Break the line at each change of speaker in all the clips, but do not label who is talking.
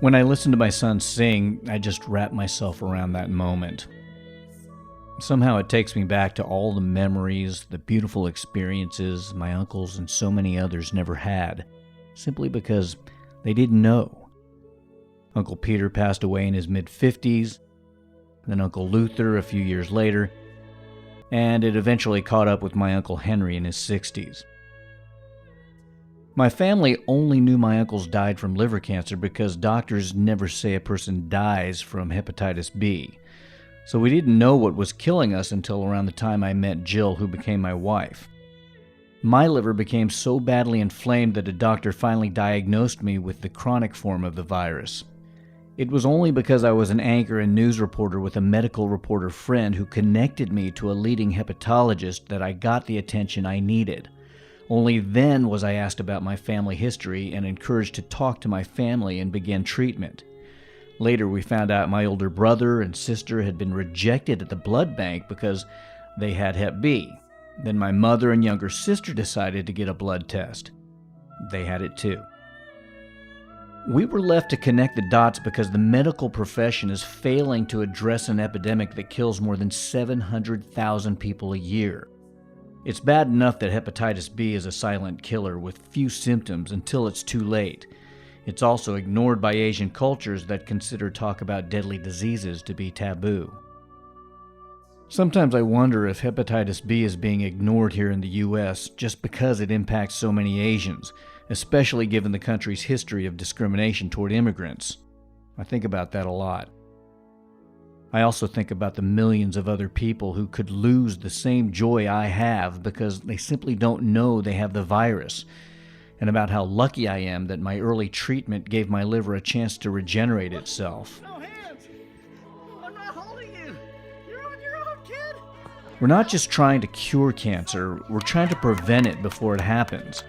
When I listen to my son sing, I just wrap myself around that moment. Somehow it takes me back to all the memories, the beautiful experiences my uncles and so many others never had, simply because they didn't know. Uncle Peter passed away in his mid-50s, then Uncle Luther a few years later, and it eventually caught up with my Uncle Henry in his 60s. My family only knew my uncles died from liver cancer because doctors never say a person dies from hepatitis B. So we didn't know what was killing us until around the time I met Jill, who became my wife. My liver became so badly inflamed that a doctor finally diagnosed me with the chronic form of the virus. It was only because I was an anchor and news reporter with a medical reporter friend who connected me to a leading hepatologist that I got the attention I needed. Only then was I asked about my family history and encouraged to talk to my family and begin treatment. Later, we found out my older brother and sister had been rejected at the blood bank because they had Hep B. Then my mother and younger sister decided to get a blood test. They had it too. We were left to connect the dots because the medical profession is failing to address an epidemic that kills more than 700,000 people a year. It's bad enough that hepatitis B is a silent killer with few symptoms until it's too late. It's also ignored by Asian cultures that consider talk about deadly diseases to be taboo. Sometimes I wonder if hepatitis B is being ignored here in the U.S. just because it impacts so many Asians, especially given the country's history of discrimination toward immigrants. I think about that a lot. I also think about the millions of other people who could lose the same joy I have because they simply don't know they have the virus, and about how lucky I am that my early treatment gave my liver a chance to regenerate itself.
No hands! I'm not holding you! You're on your own, kid!
We're not just trying to cure cancer, we're trying to prevent it before it happens.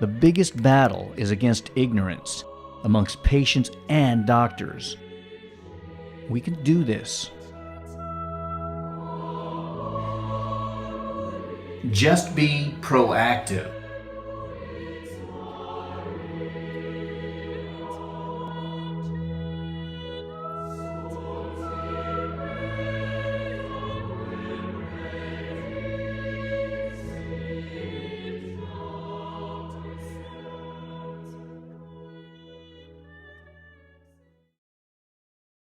The biggest battle is against ignorance amongst patients and doctors. We can do this. Just be proactive.